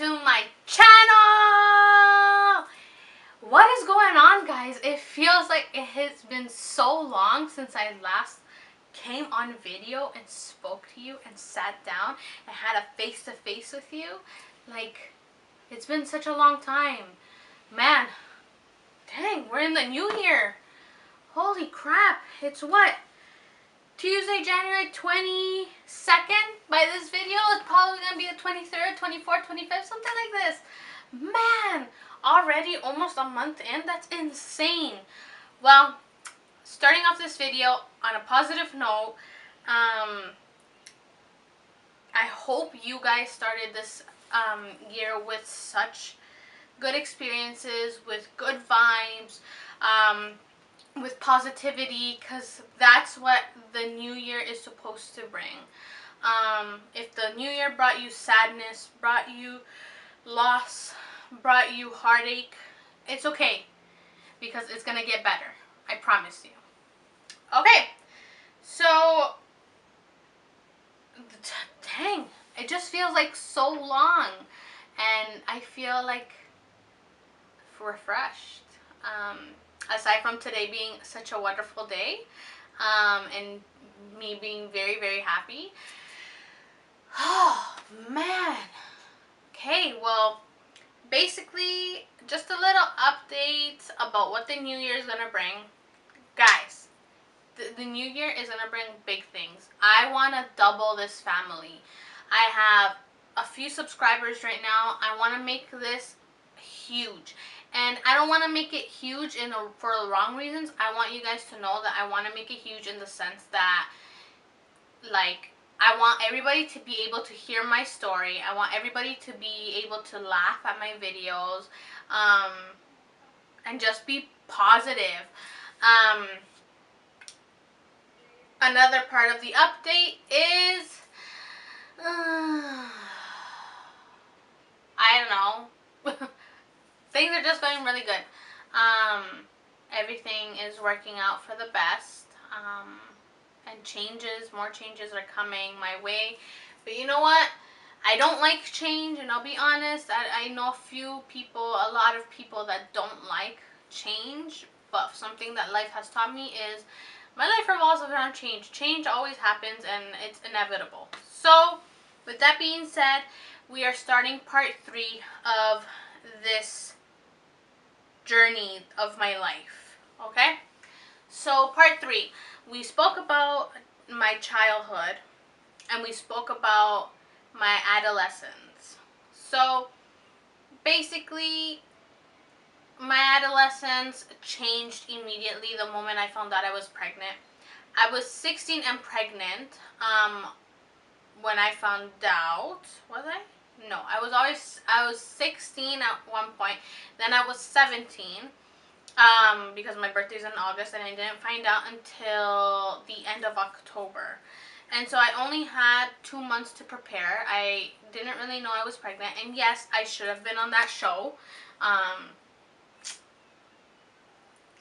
to my channel! What is going on, guys? It feels like it has been so long since I last came on video and spoke to you and sat down and had a face-to-face with you. Like, it's been such a long time. Man, dang, we're in the new year. Holy crap, it's what? Tuesday, January 22nd. By this video, it's probably going to be the 23rd, 24th, 25th, something like this. Man, already almost a month in? That's insane. Well, starting off this video on a positive note, I hope you guys started this year with such good experiences, with good vibes, with positivity, because that's what the new year is supposed to bring. If the new year brought you sadness, brought you loss, brought you heartache, it's okay, because it's gonna get better. I promise you. Okay, so dang, it just feels like so long, and I feel like refreshed. Aside from today being such a wonderful day, and me being very, very happy. Oh, man. Okay, well, basically, just a little update about what the new year is going to bring. Guys, the new year is going to bring big things. I want to double this family. I have a few subscribers right now. I want to make this huge. And I don't want to make it huge for the wrong reasons. I want you guys to know that I want to make it huge in the sense that, like, I want everybody to be able to hear my story. I want everybody to be able to laugh at my videos, and just be positive. Another part of the update is, I don't know. Things are just going really good. Everything is working out for the best. And more changes are coming my way. But you know what? I don't like change, and I'll be honest. I know a lot of people that don't like change. But something that life has taught me is my life revolves around change. Change always happens, and it's inevitable. So, with that being said, we are starting part 3 of this journey of my life. Okay? So, part 3. We spoke about my childhood, and we spoke about my adolescence. So, basically, my adolescence changed immediately the moment I found out I was pregnant. I was 16 and pregnant when I found out. Was I? No, I was 16 at one point. Then I was 17. Because my birthday's in August, and I didn't find out until the end of October. And so I only had 2 months to prepare. I didn't really know I was pregnant. And yes, I should have been on that show.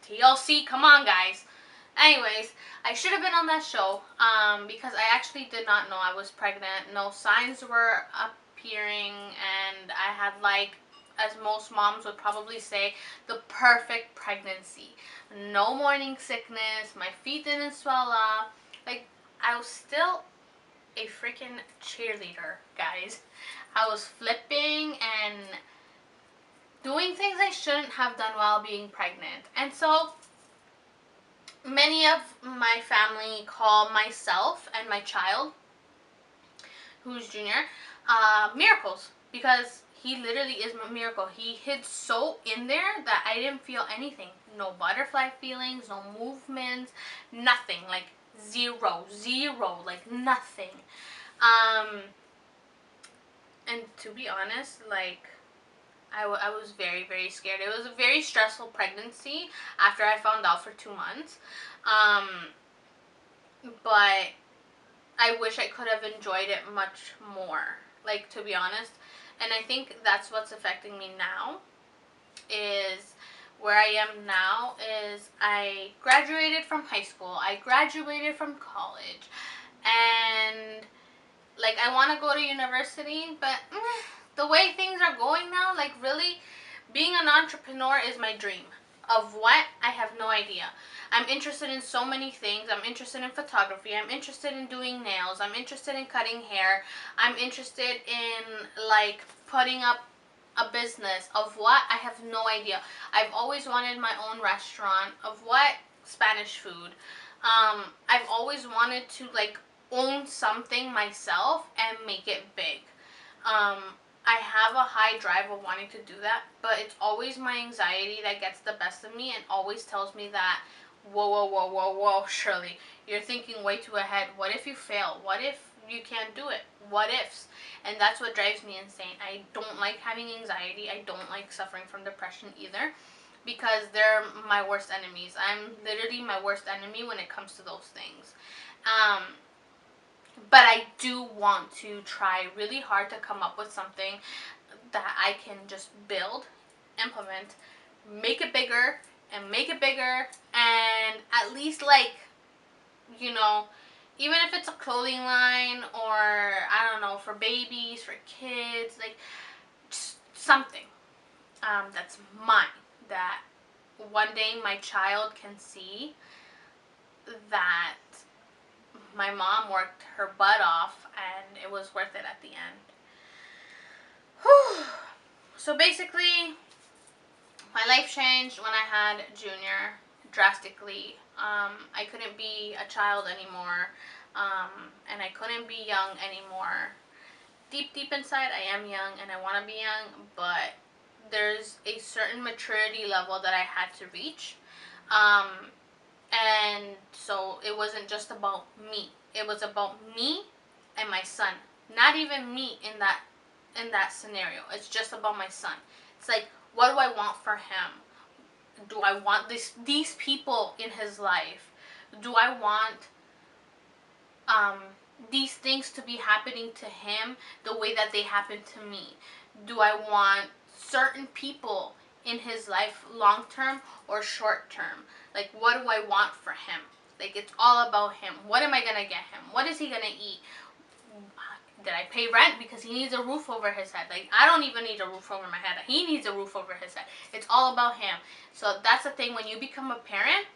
TLC, come on, guys. Anyways, I should have been on that show, because I actually did not know I was pregnant. No signs were appearing, and I had, like, as most moms would probably say, the perfect pregnancy. No morning sickness, my feet didn't swell up. Like, I was still a freaking cheerleader, guys. I was flipping and doing things I shouldn't have done while being pregnant. And so, many of my family call myself and my child, who's Junior, miracles, because he literally is a miracle. He hid so in there that I didn't feel anything. No butterfly feelings, no movements, nothing. Like, zero, like, nothing. And to be honest, like, I was very, very scared. It was a very stressful pregnancy after I found out for 2 months. But I wish I could have enjoyed it much more, like, to be honest. And I think that's what's affecting me now, is where I am now is I graduated from high school. I graduated from college. And, like, I want to go to university, but the way things are going now, like really, being an entrepreneur is my dream. Of what? I have no idea. I'm interested in so many things. I'm interested in photography. I'm interested in doing nails. I'm interested in cutting hair. I'm interested in like putting up a business. Of what? I have no idea. I've always wanted my own restaurant. Of what? Spanish food. I've always wanted to like own something myself and make it big. Um, I have a high drive of wanting to do that, but it's always my anxiety that gets the best of me and always tells me that, whoa, whoa, whoa, whoa, whoa, Shirley, you're thinking way too ahead. What if you fail? What if you can't do it? What ifs? And that's what drives me insane. I don't like having anxiety. I don't like suffering from depression either, because they're my worst enemies. I'm literally my worst enemy when it comes to those things. Um, but I do want to try really hard to come up with something that I can just build, implement, make it bigger, and make it bigger, and at least like, you know, even if it's a clothing line or I don't know, for babies, for kids, like just something that's mine, that one day my child can see that my mom worked her butt off and it was worth it at the end. Whew. So basically, my life changed when I had Junior drastically. I couldn't be a child anymore, and I couldn't be young anymore. Deep, deep inside, I am young and I want to be young, but there's a certain maturity level that I had to reach. Um, and so it wasn't just about me. It was about me and my son. Not even me in that scenario. It's just about my son. It's like, what do I want for him? Do I want these people in his life? Do I want um, these things to be happening to him the way that they happen to me? Do I want certain people in his life long term or short term? Like, what do I want for him? Like, it's all about him. What am I gonna get him? What is he gonna eat? Did I pay rent? Because he needs a roof over his head. Like, I don't even need a roof over my head. He needs a roof over his head. It's all about him. So that's the thing. When you become a parent,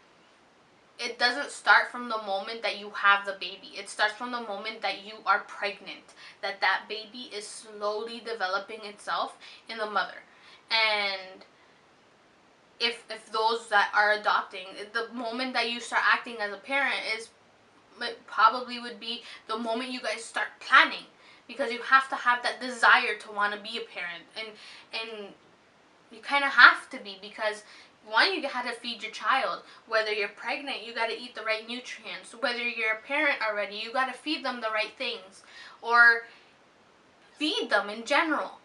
it doesn't start from the moment that you have the baby. It starts from the moment that you are pregnant. That baby is slowly developing itself in the mother. And if those that are adopting, the moment that you start acting as a parent is, it probably would be the moment you guys start planning, because you have to have that desire to want to be a parent, and you kind of have to be, because one, you got to feed your child. Whether you're pregnant, you got to eat the right nutrients. Whether you're a parent already, you got to feed them the right things, or feed them in general,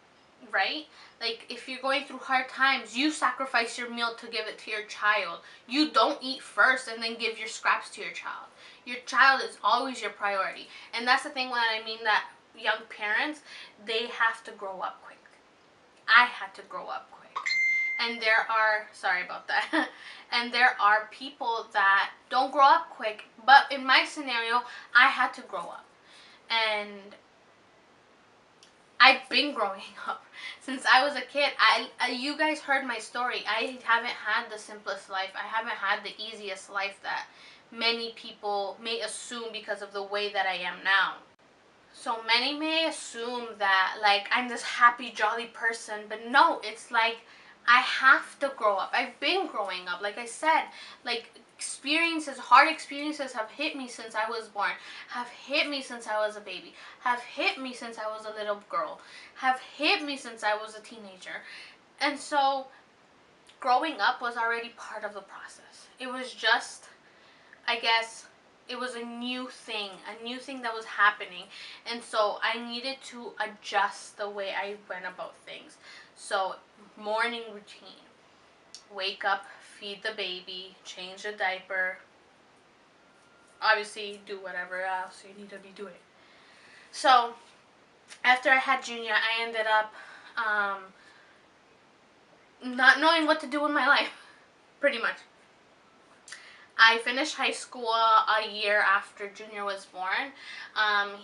right? Like, if you're going through hard times, you sacrifice your meal to give it to your child. You don't eat first and then give your scraps to your child. Your child is always your priority. And that's the thing when I mean that young parents, they have to grow up quick. I had to grow up quick. And there are, sorry about that, and there are people that don't grow up quick. But in my scenario, I had to grow up. And I've been growing up since I was a kid. You guys heard my story. I haven't had the simplest life. I haven't had the easiest life that many people may assume because of the way that I am now. So many may assume that like I'm this happy, jolly person, but no, it's like I have to grow up. I've been growing up. Like I said, like hard experiences have hit me since I was born, have hit me since I was a baby, have hit me since I was a little girl, have hit me since I was a teenager. And so growing up was already part of the process. It was just, I guess, it was a new thing that was happening. And so I needed to adjust the way I went about things. So, morning routine. Wake up, feed the baby, change the diaper. Obviously, do whatever else you need to be doing. So, after I had Junior, I ended up not knowing what to do with my life, pretty much. I finished high school a year after Junior was born.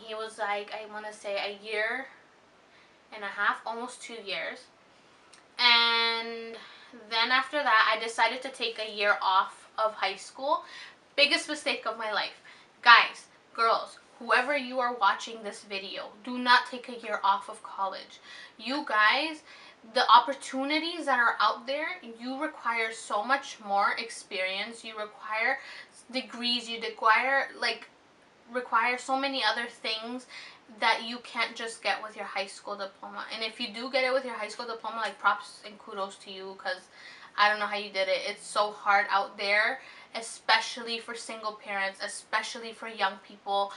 He was like, I want to say a year and a half, almost 2 years. And then after that, I decided to take a year off of high school. Biggest mistake of my life. Guys, girls, whoever you are watching this video, do not take a year off of college. You guys, the opportunities that are out there, you require so much more experience. You require degrees. You require so many other things that you can't just get with your high school diploma. And if you do get it with your high school diploma, like, props and kudos to you, because I don't know how you did it. It's so hard out there, especially for single parents, especially for young people,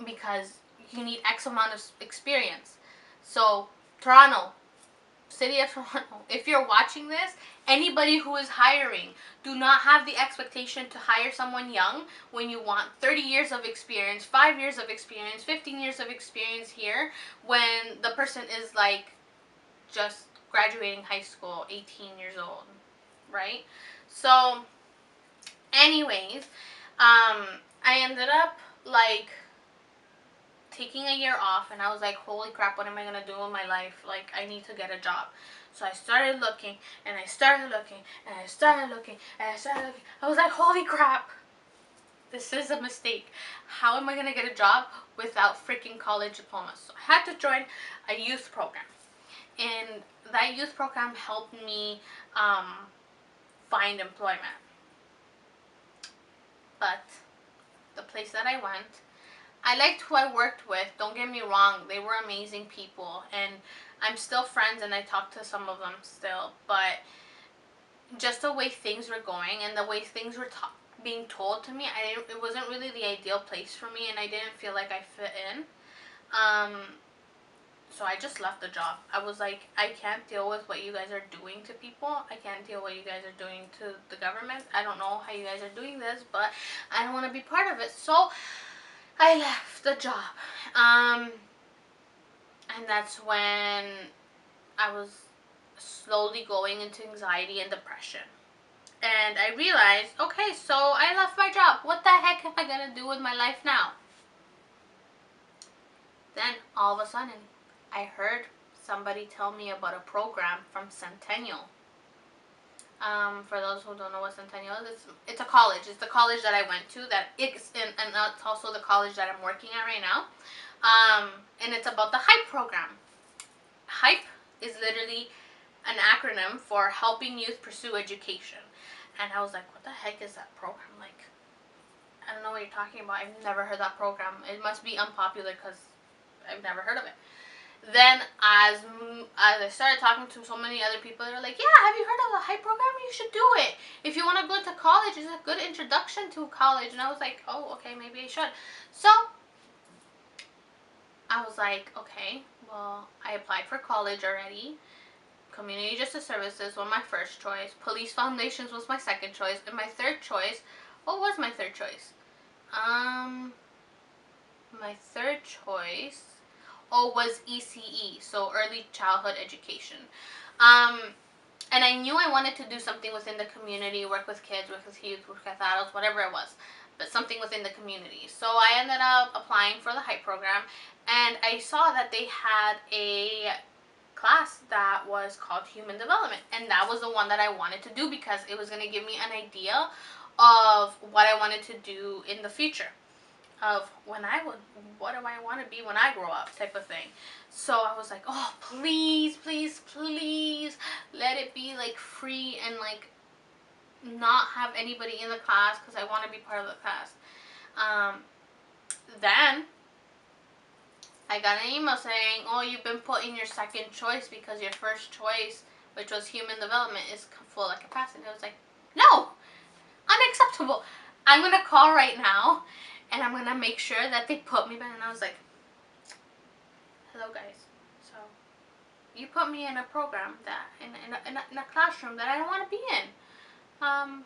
because you need X amount of experience. So, Toronto, City of Toronto, if you're watching this, anybody who is hiring, do not have the expectation to hire someone young when you want 30 years of experience, 5 years of experience, 15 years of experience here, when the person is like just graduating high school, 18 years old, right? So, anyways, I ended up like taking a year off, and I was like, holy crap, what am I gonna do with my life? Like, I need to get a job. So I started looking, and I started looking, and I started looking, and I started looking. I was like, holy crap, this is a mistake. How am I gonna get a job without freaking college diploma? So I had to join a youth program, and that youth program helped me find employment. But the place that I went, I liked who I worked with, don't get me wrong, they were amazing people, and I'm still friends and I talk to some of them still, but just the way things were going and the way things were being told to me, it wasn't really the ideal place for me, and I didn't feel like I fit in. So I just left the job. I was like, I can't deal with what you guys are doing to people. I can't deal with what you guys are doing to the government. I don't know how you guys are doing this, but I don't want to be part of it. So I left the job. And that's when I was slowly going into anxiety and depression. And I realized, okay, so I left my job. What the heck am I going to do with my life now? Then, all of a sudden, I heard somebody tell me about a program from Centennial. For those who don't know what Centennial is, it's a college. It's the college that I went to, and it's also the college that I'm working at right now. And it's about the HYPE program. HYPE is literally an acronym for Helping Youth Pursue Education. And I was like, what the heck is that program? Like, I don't know what you're talking about. I've never heard that program. It must be unpopular because I've never heard of it. Then as I started talking to so many other people, they were like, yeah, have you heard of the HYPE program? You should do it. If you want to go to college, it's a good introduction to college. And I was like, oh, okay, maybe I should. So I was like, okay, well, I applied for college already. Community Justice Services was my first choice. Police Foundations was my second choice. And my third choice, what was my third choice? My third choice, was ECE, so Early Childhood Education. And I knew I wanted to do something within the community, work with kids, work with youth, work with adults, whatever it was, but something within the community. So I ended up applying for the HYPE program, and I saw that they had a class that was called Human Development, and that was the one that I wanted to do because it was going to give me an idea of what I wanted to do in the future, of what do I want to be when I grow up, type of thing. So I was like, oh, please, please, please, let it be like free and like not have anybody in the class because I want to be part of the class. Then I got an email saying, oh, you've been put in your second choice because your first choice, which was human development, is full of capacity. I was like, no, unacceptable. I'm going to call right now and I'm going to make sure that they put me back. And I was like, hello guys. So you put me in a program that, in a classroom that I don't want to be in. Can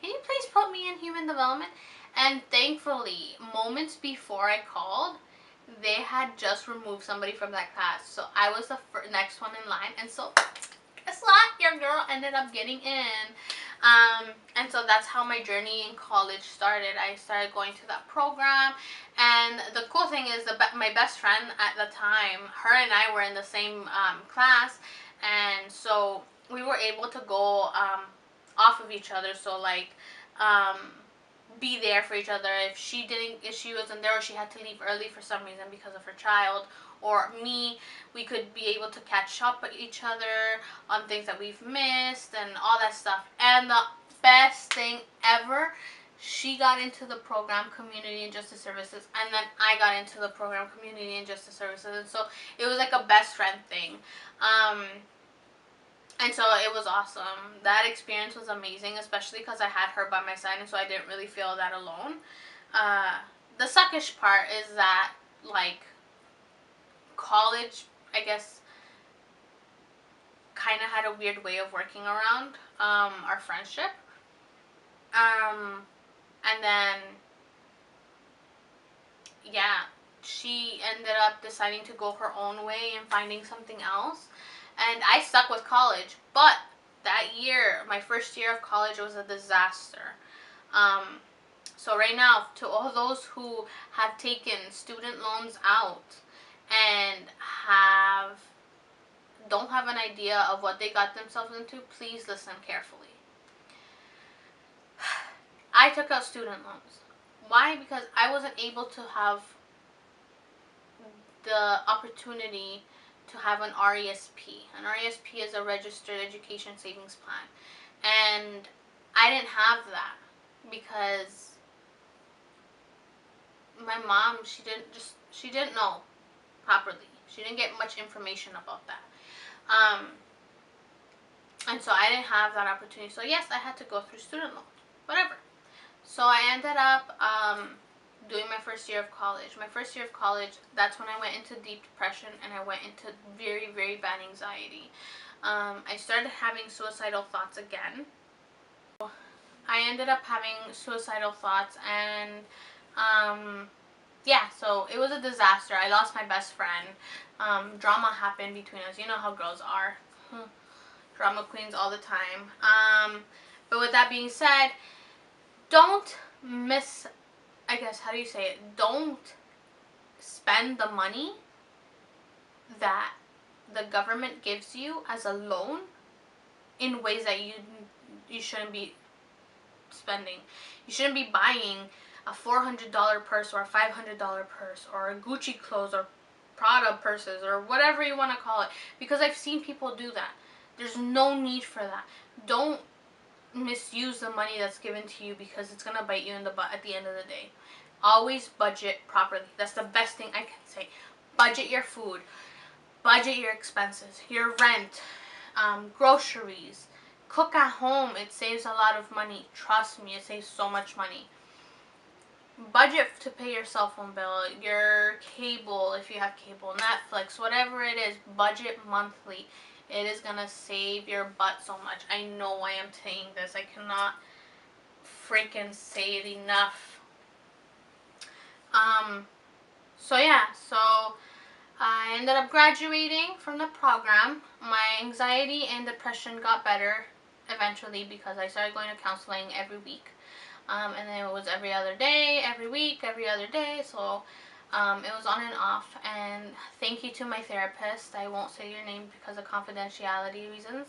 you please put me in human development? And thankfully, moments before I called, they had just removed somebody from that class. So I was the next one in line. And so, guess what? Your girl ended up getting in. And so that's how my journey in college started. I started going to that program, and the cool thing is my best friend at the time, her and I were in the same class, and so we were able to go off of each other. So like, um, be there for each other if she wasn't there, or she had to leave early for some reason because of her child, or me, we could be able to catch up with each other on things that we've missed and all that stuff. And the best thing ever, she got into the program Community and Justice Services, and then I got into the program Community and Justice Services, and so it was like a best friend thing. And so it was awesome. That experience was amazing, especially because I had her by my side, and so I didn't really feel that alone. The suckish part is that, like, college, I guess, kind of had a weird way of working around our friendship. And then, yeah, she ended up deciding to go her own way and finding something else. And I stuck with college. But that year, my first year of college, was a disaster. So right now, to all those who have taken student loans out and don't have an idea of what they got themselves into, please listen carefully. I took out student loans. Why? Because I wasn't able to have the opportunity to have an RESP. An RESP is a Registered Education Savings Plan. And I didn't have that because my mom, she didn't know properly. She didn't get much information about that. And so I didn't have that opportunity. So yes, I had to go through student loans. Whatever. So I ended up doing my first year of college. My first year of college, that's when I went into deep depression, and I went into very, very bad anxiety. I started having suicidal thoughts again. I ended up having suicidal thoughts, and yeah, so it was a disaster. I lost my best friend. Drama happened between us. You know how girls are. Drama queens all the time. But with that being said, don't how do you say it? Don't spend the money that the government gives you as a loan in ways that you shouldn't be spending. You shouldn't be buying a $400 purse or a $500 purse or a Gucci clothes or Prada purses or whatever you want to call it, because I've seen people do that. There's no need for that. Don't misuse the money that's given to you, because it's going to bite you in the butt at the end of the day. Always budget properly. That's the best thing I can say. Budget your food. Budget your expenses. Your rent. Groceries. Cook at home. It saves a lot of money. Trust me, it saves so much money. Budget to pay your cell phone bill, your cable, if you have cable, Netflix, whatever it is. Budget monthly. It is going to save your butt so much. I know I am saying this. I cannot freaking say it enough. So yeah, so I ended up graduating from the program. My anxiety and depression got better eventually because I started going to counseling every week. And then it was every other day, every week, every other day. So it was on and off. And thank you to my therapist. I won't say your name because of confidentiality reasons.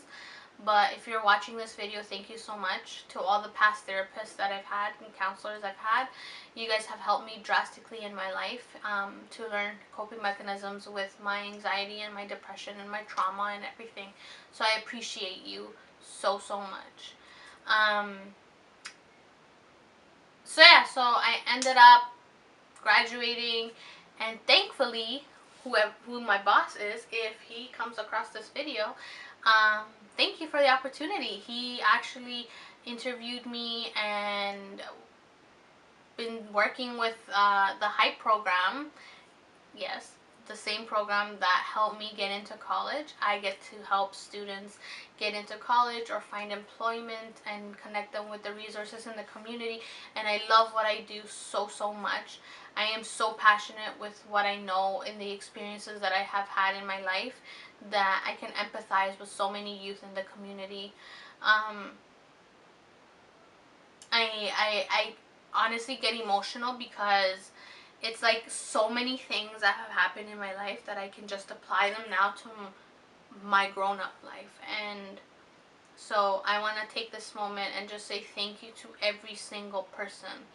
But if you're watching this video, thank you so much. To all the past therapists that I've had and counselors I've had, you guys have helped me drastically in my life to learn coping mechanisms with my anxiety and my depression and my trauma and everything. So I appreciate you so, so much. So yeah, so I ended up graduating, and thankfully, who my boss is, if he comes across this video, thank you for the opportunity. He actually interviewed me and been working with the HYPE program. Yes, the same program that helped me get into college. I get to help students get into college or find employment and connect them with the resources in the community. And I love what I do so, so much. I am so passionate with what I know and the experiences that I have had in my life that I can empathize with so many youth in the community. I honestly get emotional because it's like so many things that have happened in my life that I can just apply them now to my grown-up life. And so I want to take this moment and just say thank you to every single person,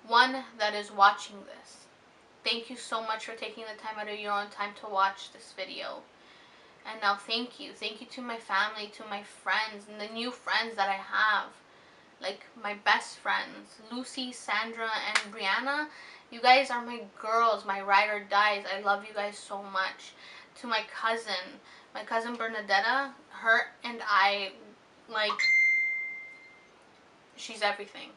one that is watching this. Thank you so much for taking the time out of your own time to watch this video. And now thank you to my family, to my friends, and the new friends that I have, like my best friends, Lucy, Sandra, and Brianna. You guys are my girls, my ride or dies. I love you guys so much. To my cousin Bernadetta, her and I, like, she's everything.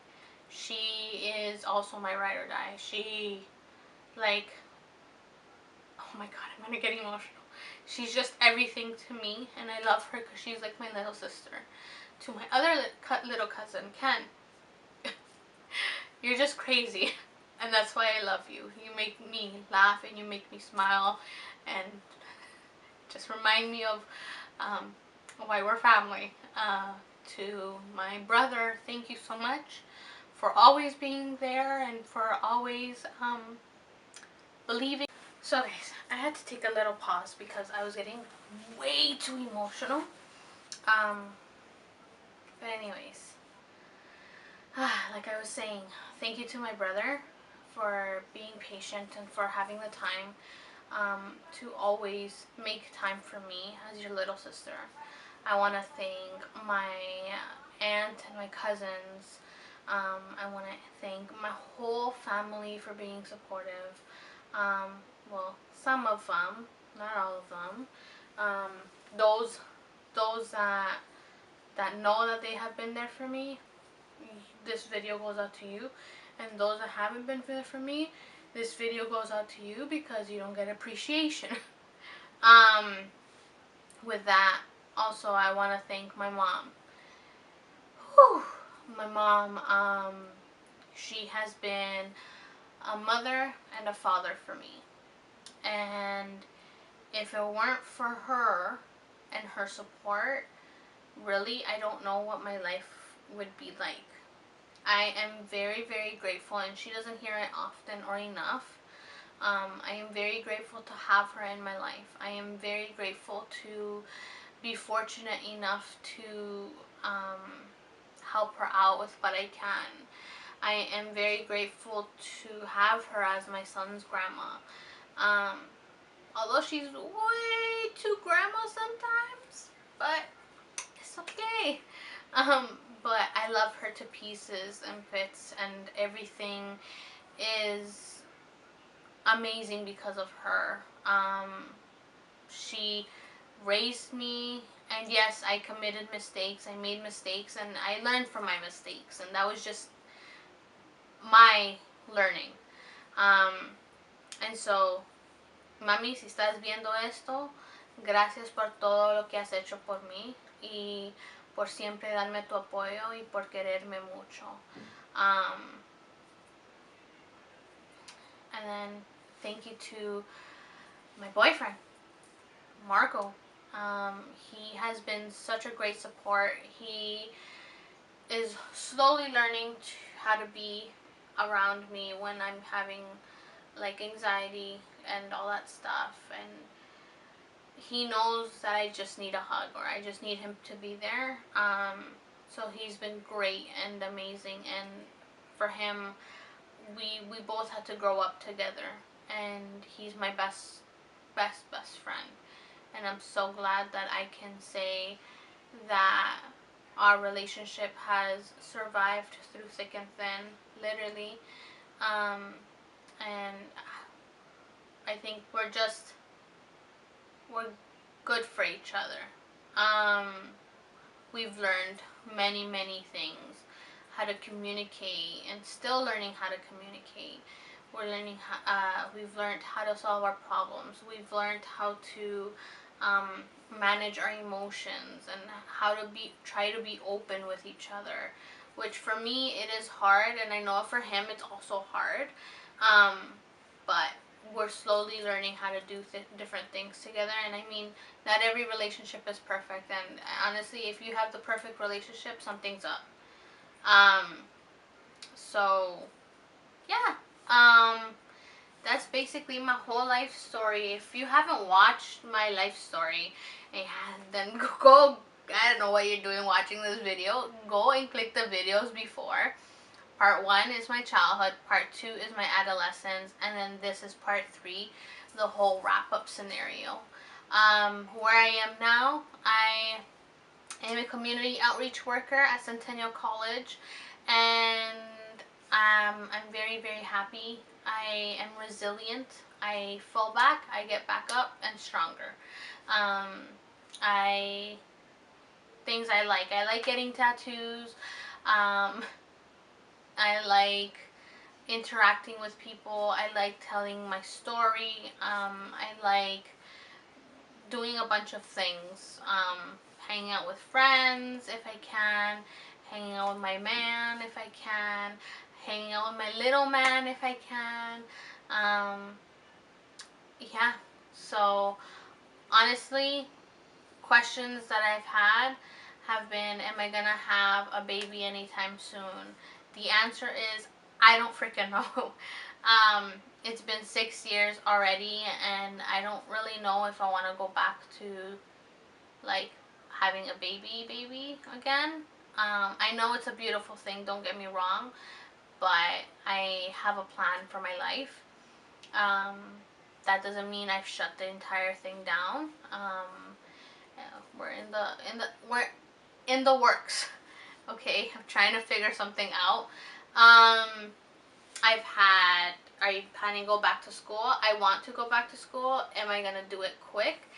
She is also my ride or die. She, like, oh my god, I'm gonna get emotional. She's just everything to me, and I love her because she's like my little sister. To my other little cousin, Ken, you're just crazy, and that's why I love you. You make me laugh, and you make me smile, and just remind me of why we're family. To my brother, thank you so much for always being there and for always believing. So guys, I had to take a little pause because I was getting way too emotional. But anyways, like I was saying, thank you to my brother for being patient and for having the time to always make time for me as your little sister. I want to thank my aunt and my cousins. I want to thank my whole family for being supportive. Well, some of them, not all of them. Those that know that they have been there for me, this video goes out to you. And those that haven't been there for me, this video goes out to you because you don't get appreciation. With that, also I want to thank my mom. Whew. My mom, she has been a mother and a father for me. And if it weren't for her and her support, really, I don't know what my life would be like. I am very, very grateful, and she doesn't hear it often or enough. I am very grateful to have her in my life. I am very grateful to be fortunate enough to help her out with what I can. I am very grateful to have her as my son's grandma. Although she's way too grandma sometimes, but it's okay. But I love her to pieces and bits, and everything is amazing because of her. She raised me, and yes, I committed mistakes. I made mistakes, and I learned from my mistakes, and that was just my learning. And so, mami, si estás viendo esto, gracias por todo lo que has hecho por mí y por siempre darme tu apoyo y por quererme mucho. And then thank you to my boyfriend, Marco. He has been such a great support. He is slowly learning how to be around me when I'm having like anxiety and all that stuff, and he knows that I just need a hug or I just need him to be there. So he's been great and amazing, and for him, we both had to grow up together, and he's my best friend. And I'm so glad that I can say that our relationship has survived through thick and thin, literally. And I think we're good for each other. We've learned many things, how to communicate, and still learning how to communicate. We've learned how to solve our problems. We've learned how to manage our emotions, and how to try to be open with each other, which for me it is hard, and I know for him it's also hard. But we're slowly learning how to do different things together. And I mean, not every relationship is perfect, and honestly, if you have the perfect relationship, something's up. So yeah, that's basically my whole life story. If you haven't watched my life story, then go. I don't know what you're doing watching this video. Go and click the videos before. Part 1 is my childhood, part 2 is my adolescence, and then this is part 3, the whole wrap-up scenario. Where I am now, I am a community outreach worker at Centennial College, and I'm very, very happy. I am resilient. I fall back, I get back up, and stronger. Um, I things I like. I like getting tattoos. I like interacting with people. I like telling my story. I like doing a bunch of things. Hanging out with friends if I can. Hanging out with my man if I can. Hanging out with my little man if I can. Yeah. So honestly, questions that I've had have been, am I gonna have a baby anytime soon? The answer is, I don't freaking know. It's been 6 years already, and I don't really know if I want to go back to like having a baby again. I know it's a beautiful thing, don't get me wrong, but I have a plan for my life. Um, that doesn't mean I've shut the entire thing down. We're in the works. Okay, I'm trying to figure something out. I've had. Are you planning to go back to school? I want to go back to school. Am I gonna do it quick?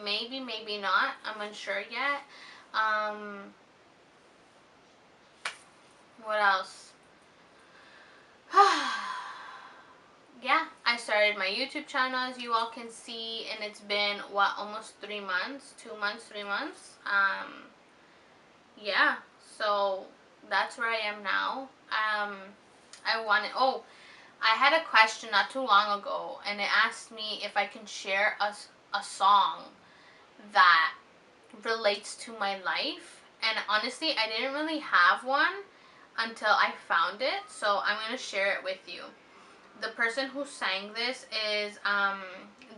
Maybe, maybe not. I'm unsure yet. What else? Yeah, I started my YouTube channel, as you all can see, and it's been what, almost 3 months, 2 months, 3 months. Yeah, so that's where I am now. I wanted. Oh, I had a question not too long ago, and it asked me if I can share a song that relates to my life. And honestly, I didn't really have one until I found it, so I'm gonna share it with you. The person who sang this is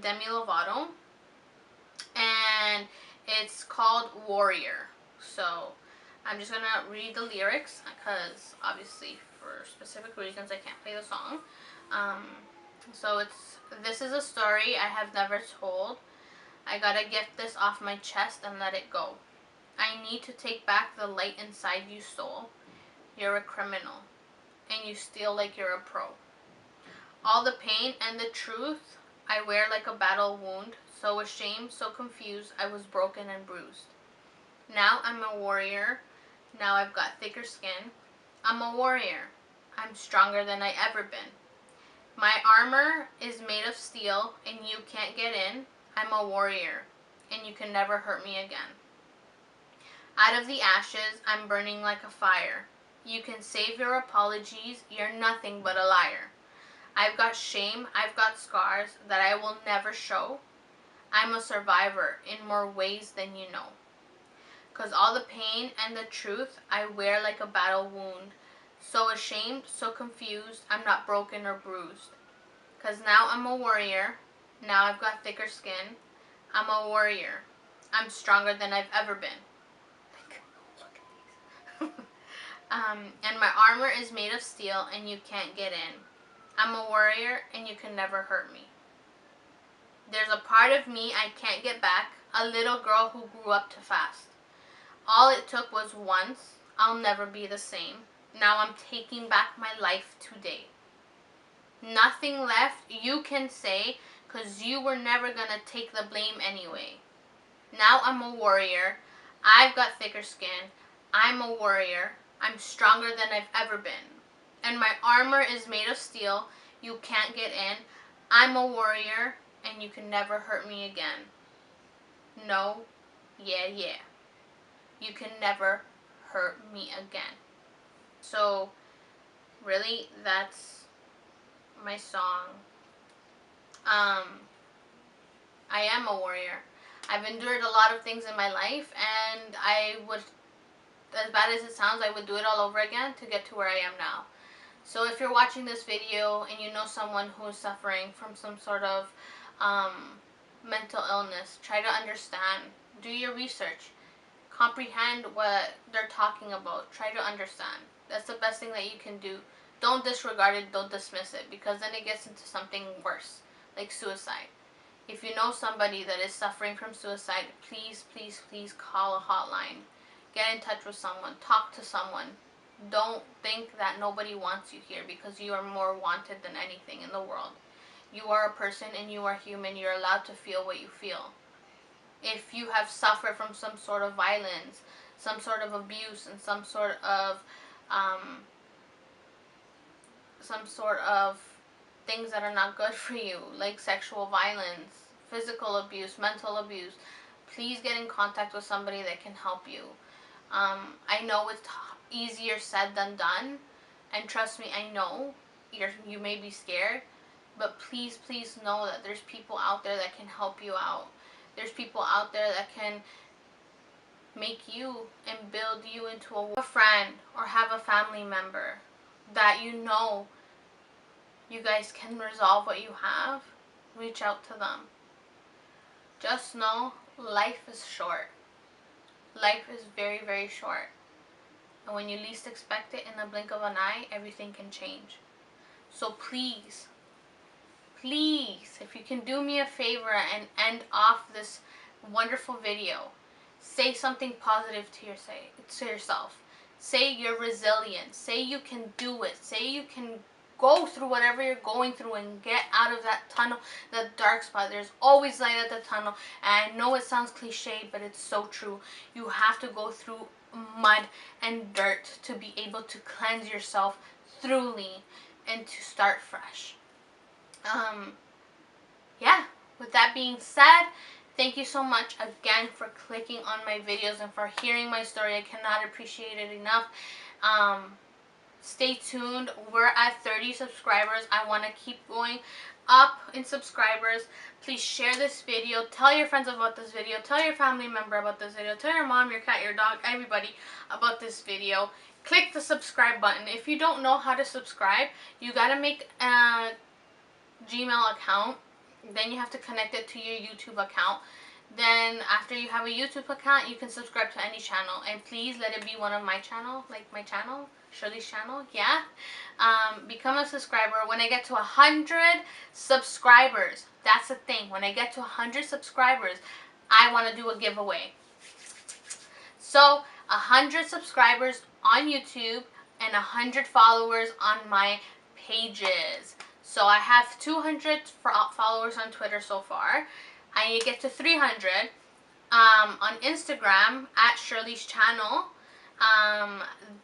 Demi Lovato, and it's called Warrior. So I'm just gonna read the lyrics because obviously for specific reasons I can't play the song. Um, so this is a story I have never told. I gotta get this off my chest and let it go. I need to take back the light inside you stole. You're a criminal, and you steal like you're a pro. All the pain and the truth I wear like a battle wound, so ashamed, so confused, I was broken and bruised. Now I'm a warrior, now I've got thicker skin. I'm a warrior, I'm stronger than I ever been. My armor is made of steel, and you can't get in. I'm a warrior, and you can never hurt me again. Out of the ashes, I'm burning like a fire. You can save your apologies, you're nothing but a liar. I've got shame, I've got scars that I will never show. I'm a survivor in more ways than you know. 'Cause all the pain and the truth I wear like a battle wound. So ashamed, so confused, I'm not broken or bruised. 'Cause now I'm a warrior, now I've got thicker skin. I'm a warrior, I'm stronger than I've ever been. Like, look at these. And my armor is made of steel, and you can't get in. I'm a warrior, and you can never hurt me. There's a part of me I can't get back, a little girl who grew up too fast. All it took was once, I'll never be the same. Now I'm taking back my life today. Nothing left you can say, 'cause you were never gonna take the blame anyway. Now I'm a warrior, I've got thicker skin. I'm a warrior, I'm stronger than I've ever been. And my armor is made of steel, you can't get in. I'm a warrior, and you can never hurt me again. No, yeah, yeah. You can never hurt me again. So, really, that's my song. I am a warrior. I've endured a lot of things in my life, and I would, as bad as it sounds, I would do it all over again to get to where I am now. So if you're watching this video and you know someone who is suffering from some sort of mental illness, try to understand. Do your research. Comprehend what they're talking about. Try to understand. That's the best thing that you can do. Don't disregard it. Don't dismiss it, because then it gets into something worse, like suicide. If you know somebody that is suffering from suicide, please, please, please call a hotline. Get in touch with someone. Talk to someone. Don't think that nobody wants you here, because you are more wanted than anything in the world. You are a person and you are human. You're allowed to feel what you feel. If you have suffered from some sort of violence, some sort of abuse, and some sort of things that are not good for you, like sexual violence, physical abuse, mental abuse, please get in contact with somebody that can help you. I know it's easier said than done, and trust me, I know you may be scared, but please, please know that there's people out there that can help you out. There's people out there that can make you and build you into a friend or have a family member that you know you guys can resolve what you have. Reach out to them. Just know life is short. Life is very, very short. And when you least expect it, in the blink of an eye, everything can change. So please, please, if you can do me a favor and end off this wonderful video, say something positive to yourself. Say you're resilient. Say you can do it. Say you can go through whatever you're going through and get out of that tunnel, that dark spot. There's always light at the tunnel. And I know it sounds cliche, but it's so true. You have to go through mud and dirt to be able to cleanse yourself thoroughly and to start fresh. Yeah, with that being said, thank you so much again for clicking on my videos and for hearing my story. I cannot appreciate it enough. Stay tuned. We're at 30 subscribers. I want to keep going up in subscribers. Please share this video. Tell your friends about this video. Tell your family member about this video. Tell your mom, your cat, your dog, everybody about this video. Click the subscribe button. If you don't know how to subscribe, you gotta make a Gmail account. Then you have to connect it to your YouTube account. Then after you have a YouTube account, you can subscribe to any channel. And please let it be one of my channel, like my channel, Shirley's channel. Yeah. Become a subscriber. When I get to 100 subscribers, that's the thing. When I get to 100 subscribers, I want to do a giveaway. So 100 subscribers on YouTube and 100 followers on my pages. So I have 200 followers on Twitter so far. I need to get to 300 on Instagram at Shirley's channel.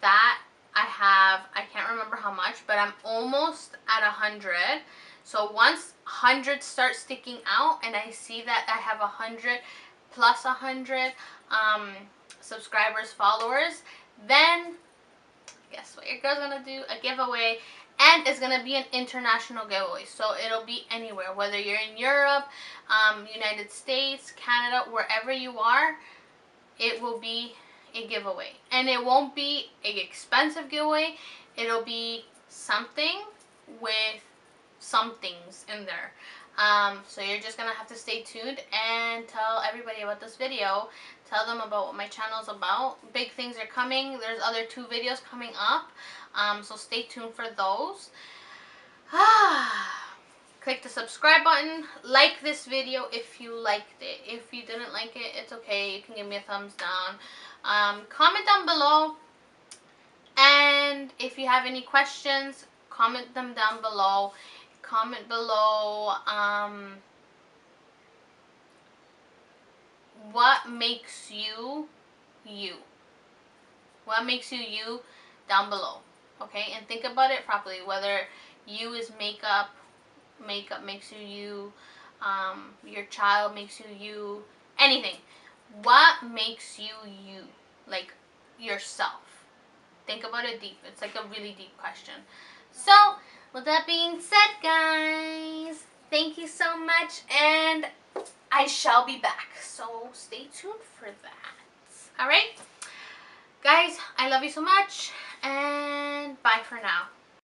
That I can't remember how much, but I'm almost at 100. So once 100 starts sticking out and I see that I have 100 plus 100 subscribers, followers, then guess what your girl's gonna do? A giveaway. And it's going to be an international giveaway. So it'll be anywhere. Whether you're in Europe, United States, Canada, wherever you are, it will be a giveaway. And it won't be an expensive giveaway. It'll be something with some things in there. So you're just going to have to stay tuned and tell everybody about this video. Tell them about what my channel is about. Big things are coming. There's other 2 videos coming up. So stay tuned for those. Click the subscribe button. Like this video if you liked it. If you didn't like it, it's okay. You can give me a thumbs down. Comment down below. And if you have any questions, comment them down below. Comment below what makes you you. What makes you you down below. Okay, and think about it properly. Whether you is makeup makes you you, your child makes you you, anything. What makes you you? Like yourself. Think about it deep. It's like a really deep question. So, with that being said, guys, thank you so much, and I shall be back. So, stay tuned for that. Alright? Guys, I love you so much, and bye for now.